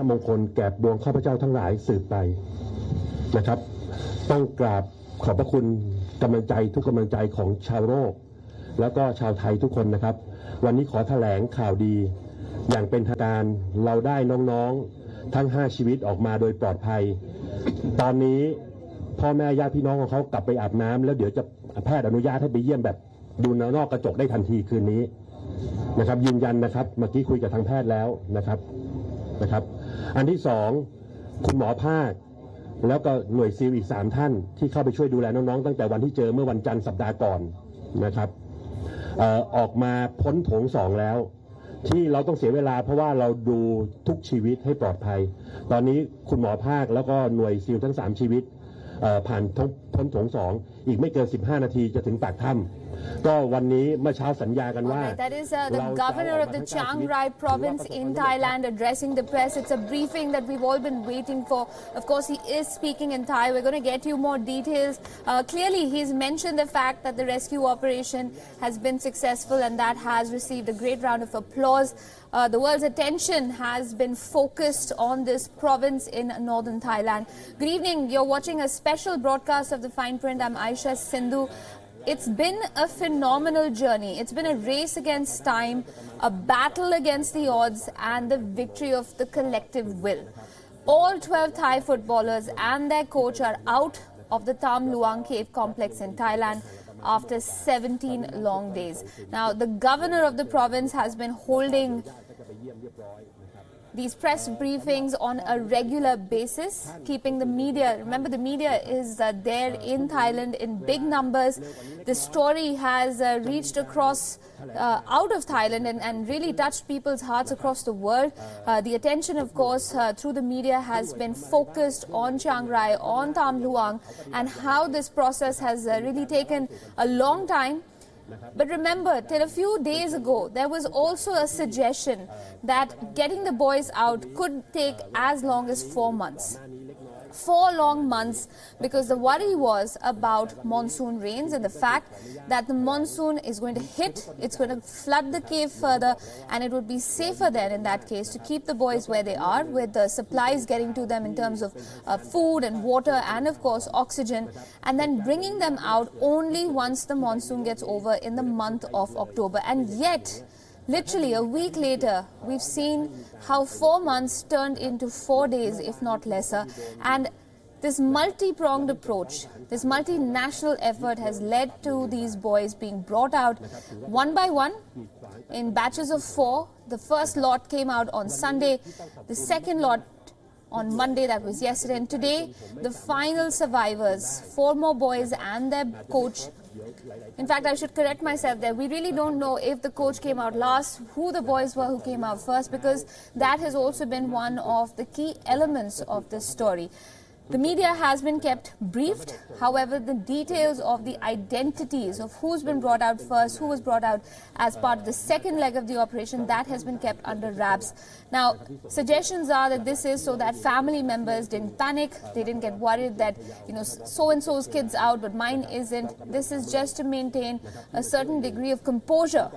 มงคลแก่ดวงข้าพเจ้าทั้งหลายสืบไปนะครับต้องกราบขอบพระคุณกำลังใจทุกกำลังใจของชาวโลกแล้วก็ชาวไทยทุกคนนะครับวันนี้ขอแถลงข่าวดีอย่างเป็นทางการเราได้น้องๆทั้ง5ชีวิตออกมาโดยปลอดภัยตอนนี้พ่อแม่ญาติพี่น้องของเขากลับไปอาบน้ำแล้วเดี๋ยวจะแพทย์อนุญาตให้ไปเยี่ยมแบบดูนอกกระจกได้ทันทีคืนนี้นะครับยืนยันนะครับเมื่อกี้คุยกับทางแพทย์แล้วนะครับอันที่2คุณหมอภาคแล้วก็หน่วยซิลอีก3ท่านที่เข้าไปช่วยดูแลน้องๆตั้งแต่วันที่เจอเมื่อวันจันทร์สัปดาห์ก่อนนะครับออกมาพ้นโถง2แล้วที่เราต้องเสียเวลาเพราะว่าเราดูทุกชีวิตให้ปลอดภัยตอนนี้คุณหมอภาคแล้วก็หน่วยซิลทั้ง3ชีวิตผ่านพ้นโถง2อีกไม่เกิน15นาทีจะถึงปากถ้ำก็วันนี้เมื่อเช้าสัญญากันว่า That is the governor of the Chiang Rai province in Thailand addressing the press. It's a briefing that we've all been waiting for. Of course, he is speaking in Thai. We're going to get you more details. Clearly, he's mentioned the fact that the rescue operation has been successful and that has received a great round of applause. The world's attention has been focused on this province in northern Thailand. Good evening. You're watching a special broadcast of the Fineprint. I'm Aisha Sindhu. It's been a phenomenal journey. It's been a race against time, a battle against the odds, and the victory of the collective will. All 12 Thai footballers and their coach are out of the Tham Luang Cave complex in Thailand after 17 long days. Now, the governor of the province has been holding these press briefings on a regular basis, keeping the media, remember the media is there in Thailand in big numbers. The story has reached across out of Thailand and really touched people's hearts across the world. The attention, of course, through the media has been focused on Chiang Rai, on Tham Luang, and how this process has really taken a long time. But remember, till a few days ago, there was also a suggestion that getting the boys out could take as long as 4 months. 4 long months, because the worry was about monsoon rains and the fact that the monsoon is going to hit, it's going to flood the cave further, and it would be safer then in that case to keep the boys where they are, with the supplies getting to them in terms of food and water and of course oxygen, and then bringing them out only once the monsoon gets over in the month of October. And yet, literally a week later, we've seen how 4 months turned into 4 days, if not lesser. And this multi-pronged approach, this multinational effort has led to these boys being brought out one by one in batches of 4. The first lot came out on Sunday, the second lot on Monday, that was yesterday, and today the final survivors, 4 more boys and their coach. In fact, I should correct myself there. We really don't know if the coach came out last, who the boys were who came out first, because that has also been one of the key elements of this story. The media has been kept briefed. However, the details of the identities of who's been brought out first, who was brought out as part of the second leg of the operation, that has been kept under wraps. Now, suggestions are that this is so that family members didn't panic. They didn't get worried that, so-and-so's kid's out, but mine isn't. This is just to maintain a certain degree of composure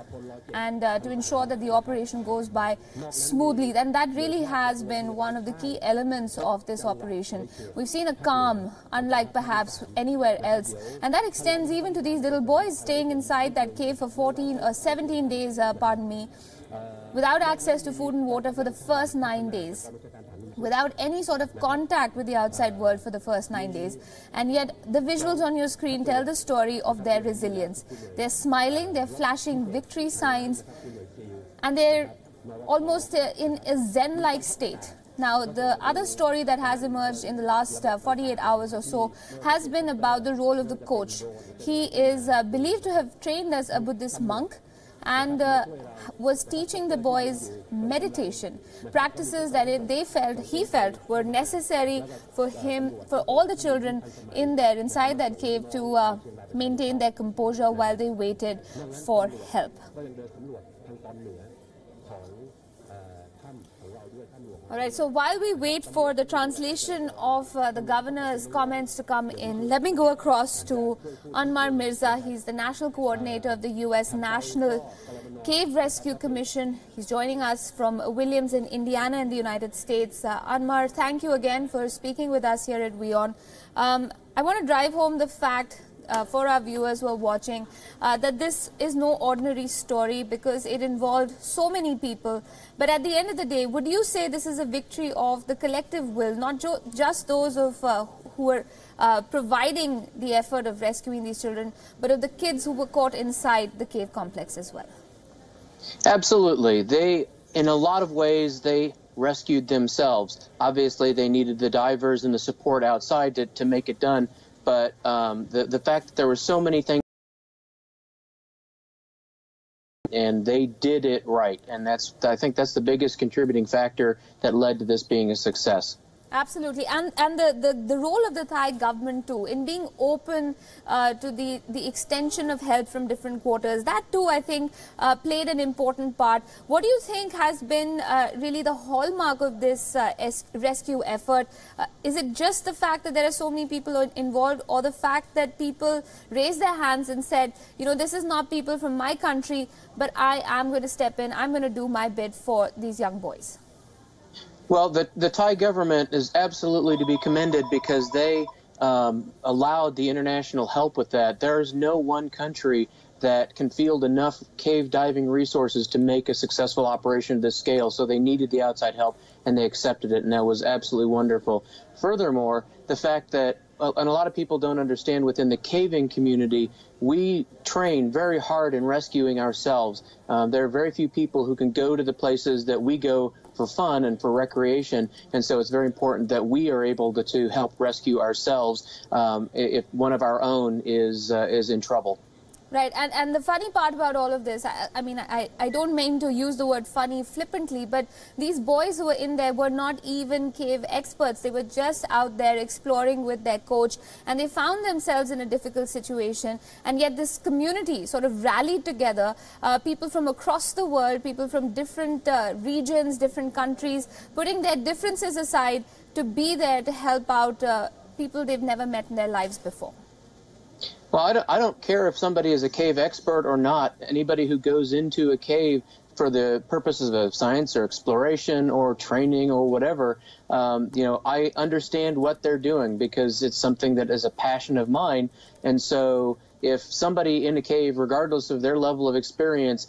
and to ensure that the operation goes by smoothly. And that really has been one of the key elements of this operation. We've seen a calm, unlike perhaps anywhere else. And that extends even to these little boys staying inside that cave for 14 or 17 days, without access to food and water for the first 9 days, without any sort of contact with the outside world for the first 9 days. And yet the visuals on your screen tell the story of their resilience. They're smiling, they're flashing victory signs, and they're almost in a zen-like state. Now, the other story that has emerged in the last 48 hours or so has been about the role of the coach. He is believed to have trained as a Buddhist monk and was teaching the boys meditation, practices that he felt were necessary for him, for all the children inside that cave to maintain their composure while they waited for help. All right, so while we wait for the translation of the governor's comments to come in, let me go across to Anmar Mirza. He's the national coordinator of the U.S. National Cave Rescue Commission. He's joining us from Williams in Indiana in the United States. Anmar, thank you again for speaking with us here at WION. I want to drive home the fact for our viewers who are watching that this is no ordinary story because it involved so many people. But at the end of the day, would you say this is a victory of the collective will, not just those of who are providing the effort of rescuing these children, but of the kids who were caught inside the cave complex as well? Absolutely. In a lot of ways, they rescued themselves. Obviously, they needed the divers and the support outside to make it done. But the fact that there were so many things and they did it right. And I think that's the biggest contributing factor that led to this being a success. Absolutely. And the role of the Thai government too in being open to the extension of help from different quarters, that too I think played an important part. What do you think has been really the hallmark of this rescue effort? Is it just the fact that there are so many people involved, or the fact that people raised their hands and said, you know, this is not people from my country, but I am going to step in, I'm going to do my bit for these young boys? Well, the Thai government is absolutely to be commended because they allowed the international help with that. There is no one country that can field enough cave diving resources to make a successful operation of this scale. So they needed the outside help, and they accepted it, and that was absolutely wonderful. Furthermore, the fact that, and a lot of people don't understand, within the caving community, we train very hard in rescuing ourselves. There are very few people who can go to the places that we go for fun and for recreation, and so it's very important that we are able to help rescue ourselves if one of our own is in trouble. Right, and the funny part about all of this, I mean, I don't mean to use the word funny flippantly, but these boys who were in there were not even cave experts. They were just out there exploring with their coach, and they found themselves in a difficult situation, and yet this community sort of rallied together, people from across the world, people from different regions, different countries, putting their differences aside to be there to help out people they've never met in their lives before. Well, I don't care if somebody is a cave expert or not. Anybody who goes into a cave for the purposes of science or exploration or training or whatever, you know, I understand what they're doing because it's something that is a passion of mine. And so if somebody in a cave, regardless of their level of experience,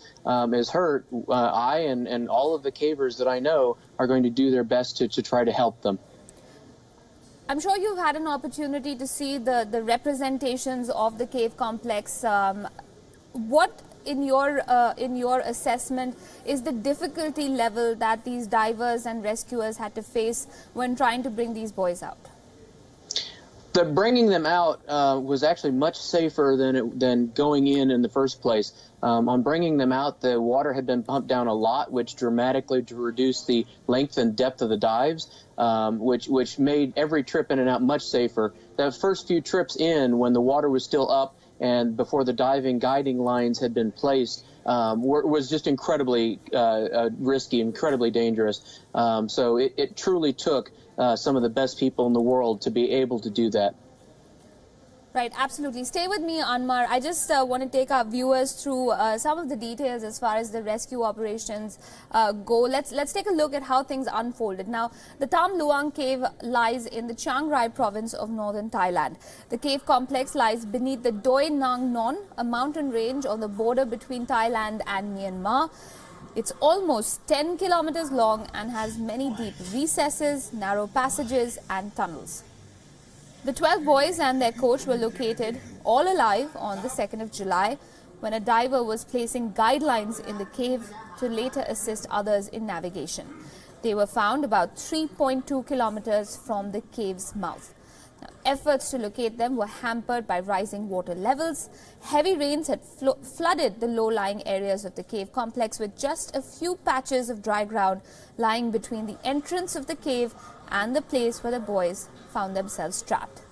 is hurt, I and all of the cavers that I know are going to do their best to try to help them. I'm sure you've had an opportunity to see the representations of the cave complex. What, in your assessment, is the difficulty level that these divers and rescuers had to face when trying to bring these boys out? The bringing them out was actually much safer than going in the first place. On bringing them out, the water had been pumped down a lot, which dramatically reduced the length and depth of the dives, which made every trip in and out much safer. The first few trips in, when the water was still up and before the diving guiding lines had been placed, was just incredibly risky, incredibly dangerous. So it truly took some of the best people in the world to be able to do that. Right, absolutely. Stay with me, Anmar. I just want to take our viewers through some of the details as far as the rescue operations go. Let's take a look at how things unfolded. Now, the Tham Luang cave lies in the Chiang Rai province of northern Thailand. The cave complex lies beneath the Doi Nang Non, a mountain range on the border between Thailand and Myanmar. It's almost 10 kilometers long and has many deep recesses, narrow passages and tunnels. The 12 boys and their coach were located all alive on the 2nd of July when a diver was placing guidelines in the cave to later assist others in navigation. They were found about 3.2 kilometers from the cave's mouth. Now, efforts to locate them were hampered by rising water levels. Heavy rains had flooded the low-lying areas of the cave complex, with just a few patches of dry ground lying between the entrance of the cave and the place where the boys found themselves trapped.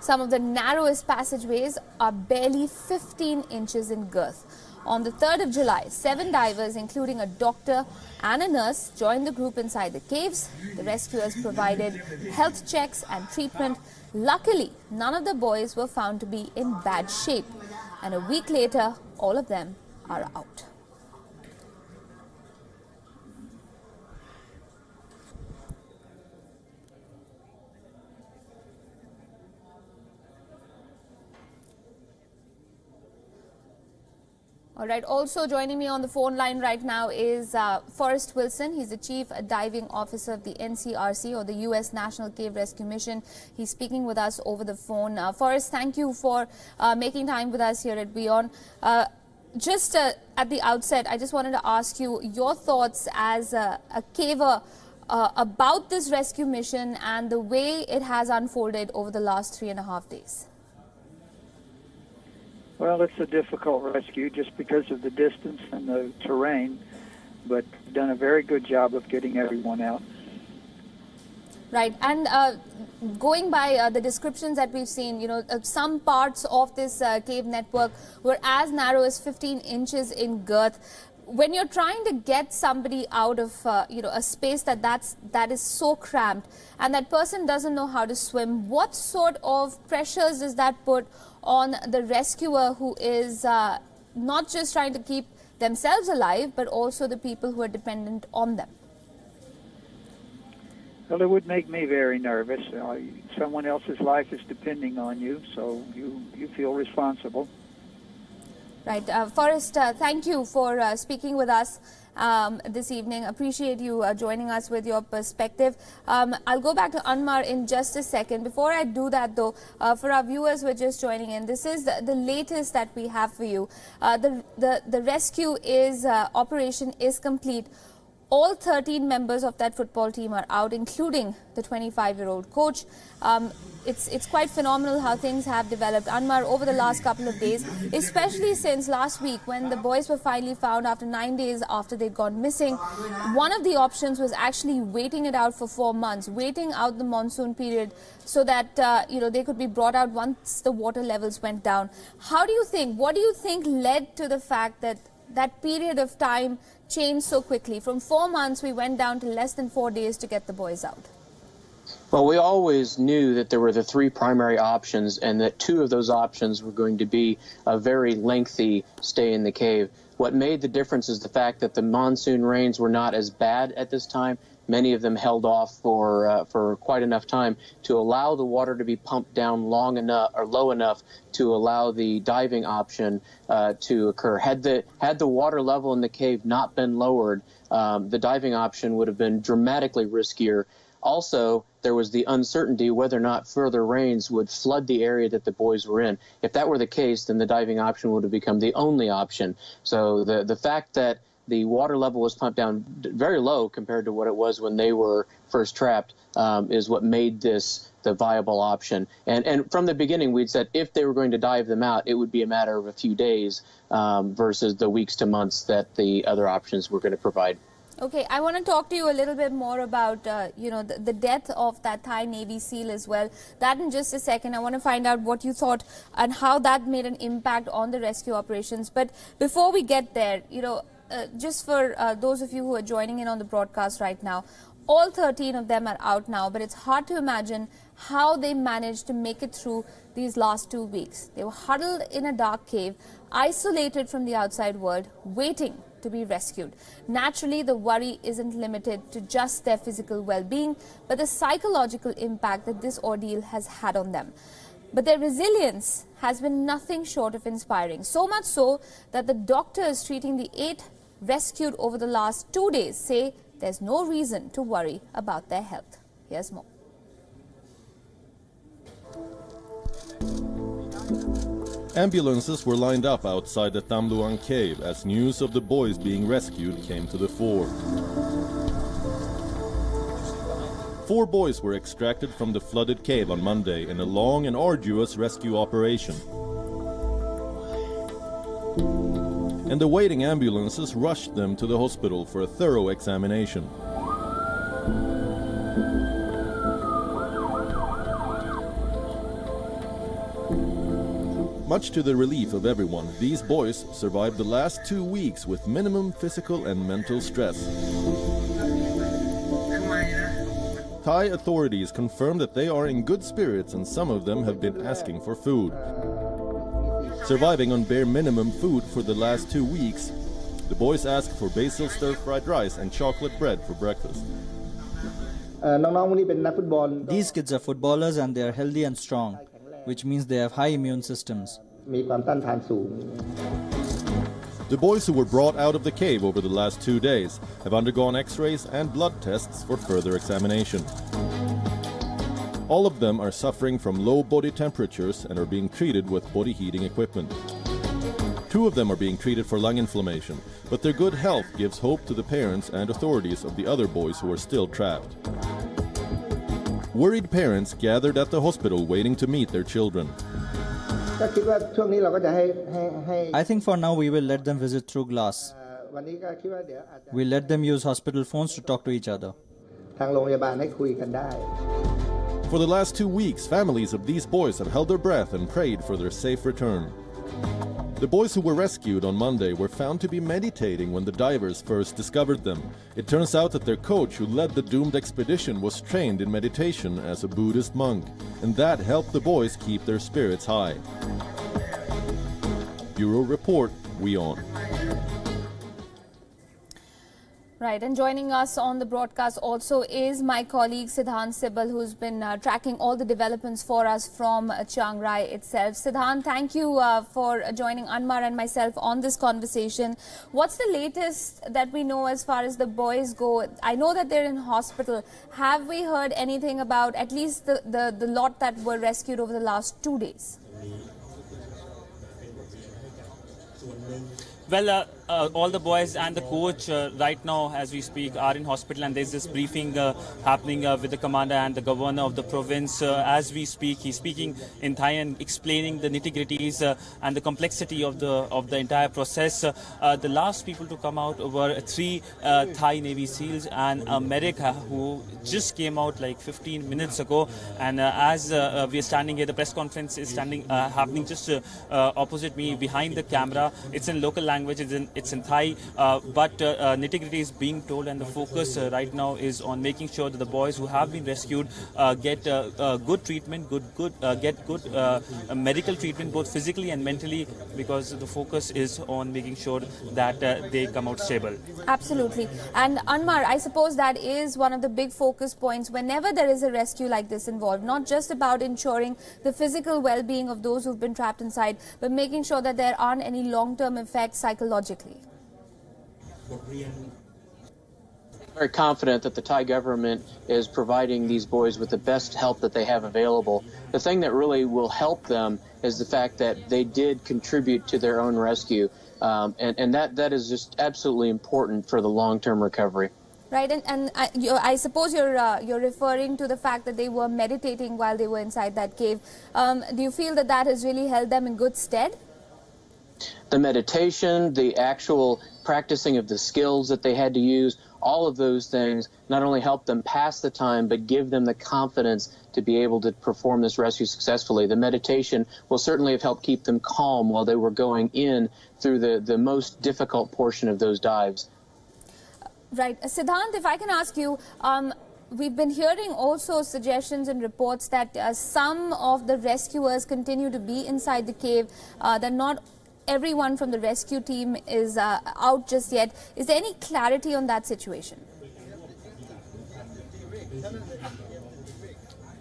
Some of the narrowest passageways are barely 15 inches in girth. On the 3rd of July, 7 divers, including a doctor and a nurse, joined the group inside the caves. The rescuers provided health checks and treatment. Luckily, none of the boys were found to be in bad shape, and a week later, all of them are out. All right, also joining me on the phone line right now is Forrest Wilson. He's the Chief Diving Officer of the NCRC, or the U.S. National Cave Rescue Mission. He's speaking with us over the phone. Forrest, thank you for making time with us here at WION. Just at the outset, I just wanted to ask you your thoughts as a caver about this rescue mission and the way it has unfolded over the last 3.5 days. Well, it's a difficult rescue just because of the distance and the terrain, but done a very good job of getting everyone out. Right, and going by the descriptions that we've seen, you know, some parts of this cave network were as narrow as 15 inches in girth. When you're trying to get somebody out of, you know, a space that is so cramped, and that person doesn't know how to swim, what sort of pressures does that put on the rescuer, who is not just trying to keep themselves alive, but also the people who are dependent on them? Well, it would make me very nervous. Someone else's life is depending on you, so you feel responsible. Right. Forrest, thank you for speaking with us this evening. Appreciate you joining us with your perspective. I'll go back to Anmar in just a second. Before I do that, though, for our viewers who are just joining in, this is the latest that we have for you. The rescue operation is complete. All 13 members of that football team are out, including the 25-year-old coach. It's quite phenomenal how things have developed, Anmar, over the last couple of days, especially since last week when the boys were finally found after 9 days after they'd gone missing. One of the options was actually waiting it out for 4 months, waiting out the monsoon period so that you know, they could be brought out once the water levels went down. What do you think led to the fact that that period of time changed so quickly? From 4 months, we went down to less than 4 days to get the boys out. Well, we always knew that there were the 3 primary options, and that 2 of those options were going to be a very lengthy stay in the cave. What made the difference is the fact that the monsoon rains were not as bad at this time. Many of them held off for quite enough time to allow the water to be pumped down long enough or low enough to allow the diving option to occur. Had the water level in the cave not been lowered, the diving option would have been dramatically riskier. Also, there was the uncertainty whether or not further rains would flood the area that the boys were in. If that were the case, then the diving option would have become the only option. So the fact that the water level was pumped down very low compared to what it was when they were first trapped is what made this the viable option. And from the beginning, we'd said if they were going to dive them out, it would be a matter of a few days versus the weeks to months that the other options were going to provide. Okay, I want to talk to you a little bit more about, you know, the death of that Thai Navy SEAL as well. That in just a second. I want to find out what you thought and how that made an impact on the rescue operations. But before we get there, you know, just for those of you who are joining in on the broadcast right now, all 13 of them are out now, but it's hard to imagine how they managed to make it through these last 2 weeks. They were huddled in a dark cave, isolated from the outside world, waiting to be rescued. Naturally, the worry isn't limited to just their physical well-being, but the psychological impact that this ordeal has had on them. But their resilience has been nothing short of inspiring, so much so that the doctors treating the 8 rescued over the last 2 days say there's no reason to worry about their health. Here's more. Ambulances were lined up outside the Tham Luang cave as news of the boys being rescued came to the fore. 4 boys were extracted from the flooded cave on Monday in a long and arduous rescue operation. And the waiting ambulances rushed them to the hospital for a thorough examination. Much to the relief of everyone, these boys survived the last 2 weeks with minimum physical and mental stress. Thai authorities confirm that they are in good spirits and some of them have been asking for food. Surviving on bare minimum food for the last 2 weeks, the boys asked for basil stir-fried rice and chocolate bread for breakfast. These kids are footballers and they are healthy and strong, which means they have high immune systems. The boys who were brought out of the cave over the last 2 days have undergone x-rays and blood tests for further examination. All of them are suffering from low body temperatures and are being treated with body heating equipment. 2 of them are being treated for lung inflammation, but their good health gives hope to the parents and authorities of the other boys who are still trapped. Worried parents gathered at the hospital waiting to meet their children. I think for now we will let them visit through glass. We'll let them use hospital phones to talk to each other. For the last 2 weeks, families of these boys have held their breath and prayed for their safe return. The boys who were rescued on Monday were found to be meditating when the divers first discovered them. It turns out that their coach who led the doomed expedition was trained in meditation as a Buddhist monk, and that helped the boys keep their spirits high. Bureau Report, WION. Right, and joining us on the broadcast also is my colleague Siddhant Sibal, who's been tracking all the developments for us from Chiang Rai itself. Siddhant, thank you for joining Anmar and myself on this conversation. What's the latest that we know as far as the boys go? I know that they're in hospital. Have we heard anything about at least the lot that were rescued over the last 2 days? Well, all the boys and the coach right now, as we speak, are in hospital, and there's this briefing happening with the commander and the governor of the province. As we speak, he's speaking in Thai and explaining the nitty-gritties and the complexity of the entire process. The last people to come out were 3 Thai Navy SEALs and a medic who just came out like 15 minutes ago. And as we are standing here, the press conference is happening just opposite me behind the camera. It's in local language. It's in Thai, but nitty-gritty is being told, and the focus right now is on making sure that the boys who have been rescued get good treatment, get good medical treatment, both physically and mentally, because the focus is on making sure that they come out stable. Absolutely. And Anmar, I suppose that is one of the big focus points whenever there is a rescue like this involved, not just about ensuring the physical well-being of those who've been trapped inside, but making sure that there aren't any long-term effects psychologically. Very confident that the Thai government is providing these boys with the best help that they have available. The thing that really will help them is the fact that they did contribute to their own rescue, and that is just absolutely important for the long-term recovery. Right, and I suppose you're referring to the fact that they were meditating while they were inside that cave. Do you feel that has really held them in good stead? The meditation, the actual practicing of the skills that they had to use, all of those things not only help them pass the time, but give them the confidence to be able to perform this rescue successfully. The meditation will certainly have helped keep them calm while they were going in through the most difficult portion of those dives. Right. Siddhant, if I can ask you, we've been hearing also suggestions and reports that some of the rescuers continue to be inside the cave, that not everyone from the rescue team is out just yet. Is there any clarity on that situation?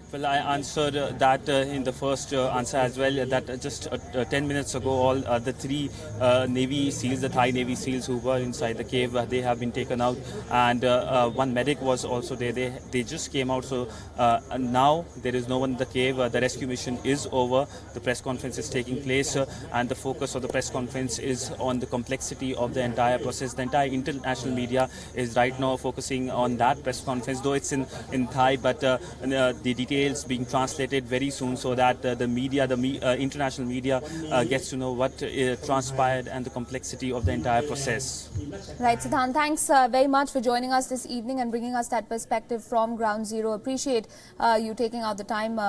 Well, I answered that in the first answer as well, that just 10 minutes ago, all the 3 Navy SEALs, the Thai Navy SEALs who were inside the cave, they have been taken out, and one medic was also there. They just came out, so now there is no one in the cave. The rescue mission is over. The press conference is taking place, and the focus of the press conference is on the complexity of the entire process. The entire international media is right now focusing on that press conference, though it's in Thai, but the details being translated very soon, so that the international media gets to know what transpired and the complexity of the entire process. Right, Siddhant, thanks very much for joining us this evening and bringing us that perspective from Ground Zero. Appreciate you taking out the time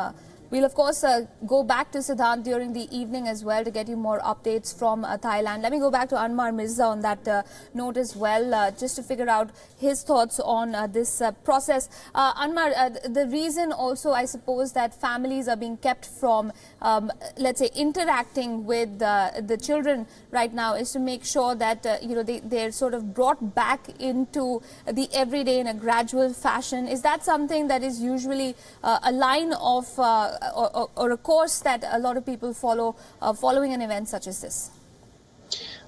We'll, of course, go back to Siddhant during the evening as well to get you more updates from Thailand. Let me go back to Anmar Mirza on that note as well, just to figure out his thoughts on this process. Anmar, the reason also, I suppose, that families are being kept from, let's say, interacting with the children right now is to make sure that, they're sort of brought back into the everyday in a gradual fashion. Is that something that is usually a line of or a course that a lot of people follow following an event such as this?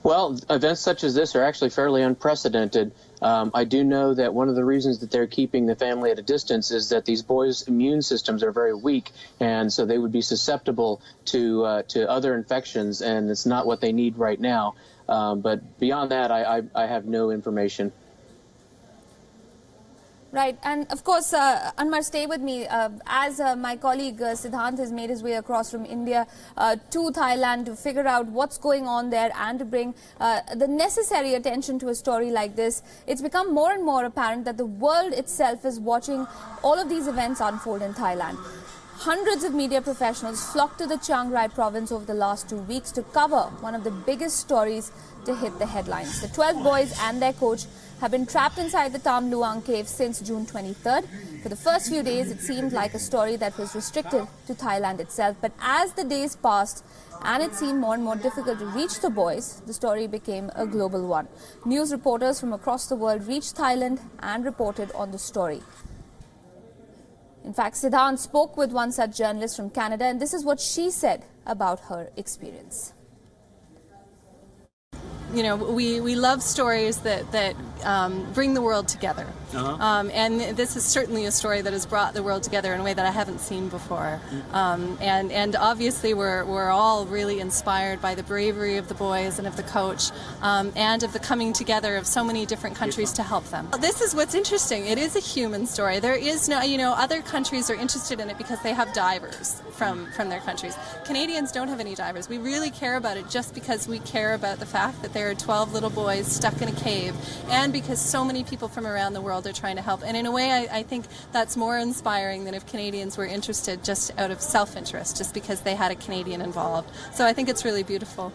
Well, events such as this are actually fairly unprecedented. I do know that one of the reasons that they're keeping the family at a distance is that these boys' immune systems are very weak, and so they would be susceptible to other infections, and it's not what they need right now. But beyond that, I have no information. Right, and of course, Anmar, stay with me. As my colleague Siddhant has made his way across from India to Thailand to figure out what's going on there and to bring the necessary attention to a story like this, it's become more and more apparent that the world itself is watching all of these events unfold in Thailand. Hundreds of media professionals flocked to the Chiang Rai province over the last 2 weeks to cover one of the biggest stories to hit the headlines. The 12 boys and their coach have been trapped inside the Tham Luang cave since June 23rd. For the first few days, it seemed like a story that was restricted to Thailand itself. But as the days passed and it seemed more and more difficult to reach the boys, the story became a global one. News reporters from across the world reached Thailand and reported on the story. In fact, Siddhant spoke with one such journalist from Canada, and this is what she said about her experience. You know, we love stories that bring the world together. And this is certainly a story that has brought the world together in a way that I haven't seen before. And obviously we're all really inspired by the bravery of the boys and of the coach, and of the coming together of so many different countries to help them. This is what's interesting. It is a human story. There is no, other countries are interested in it because they have divers from their countries. Canadians don't have any divers. We really care about it just because we care about the fact that there are 12 little boys stuck in a cave, and because so many people from around the world are trying to help. And in a way, I think that's more inspiring than if Canadians were interested just out of self-interest, just because they had a Canadian involved. So I think it's really beautiful.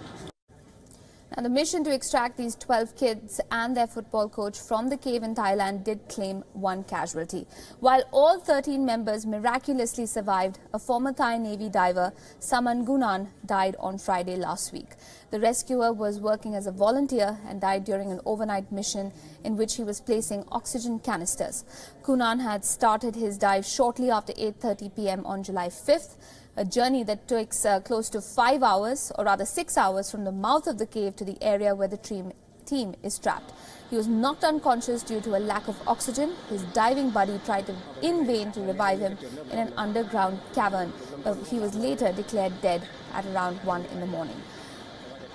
Now, the mission to extract these 12 kids and their football coach from the cave in Thailand did claim one casualty. While all 13 members miraculously survived, a former Thai Navy diver, Saman Gunan, died on Friday last week. The rescuer was working as a volunteer and died during an overnight mission in which he was placing oxygen canisters. Gunan had started his dive shortly after 8:30 p.m. on July 5th. A journey that takes close to 5 hours, or rather 6 hours, from the mouth of the cave to the area where the team is trapped. He was knocked unconscious due to a lack of oxygen. His diving buddy tried in vain to revive him in an underground cavern, but he was later declared dead at around 1 in the morning.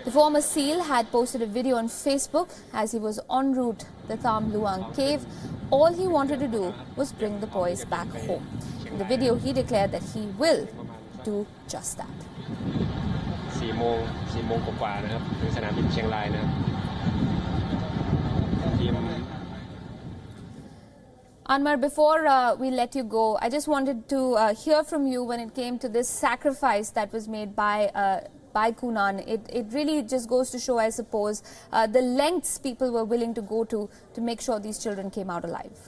The former SEAL had posted a video on Facebook as he was en route to the Tham Luang cave. All he wanted to do was bring the boys back home. In the video, he declared that he will do just that. 4 โมงกว่าๆนะครับถึงสนามบินเชียงรายนะครับ Anmar, before we let you go, I just wanted to hear from you when it came to this sacrifice that was made by Gunan. It really just goes to show, I suppose, the lengths people were willing to go to make sure these children came out alive.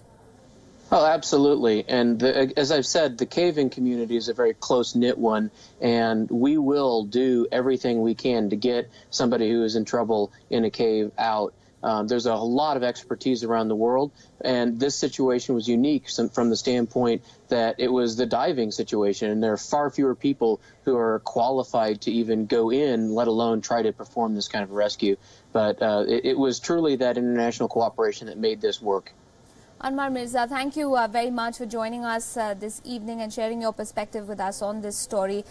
Oh, absolutely. And as I've said, the cave-in community is a very close-knit one, and we will do everything we can to get somebody who is in trouble in a cave out. There's a lot of expertise around the world, and this situation was unique from the standpoint that it was the diving situation, and there are far fewer people who are qualified to even go in, let alone try to perform this kind of rescue. But it was truly that international cooperation that made this work. Anmar Mirza, thank you very much for joining us this evening and sharing your perspective with us on this story.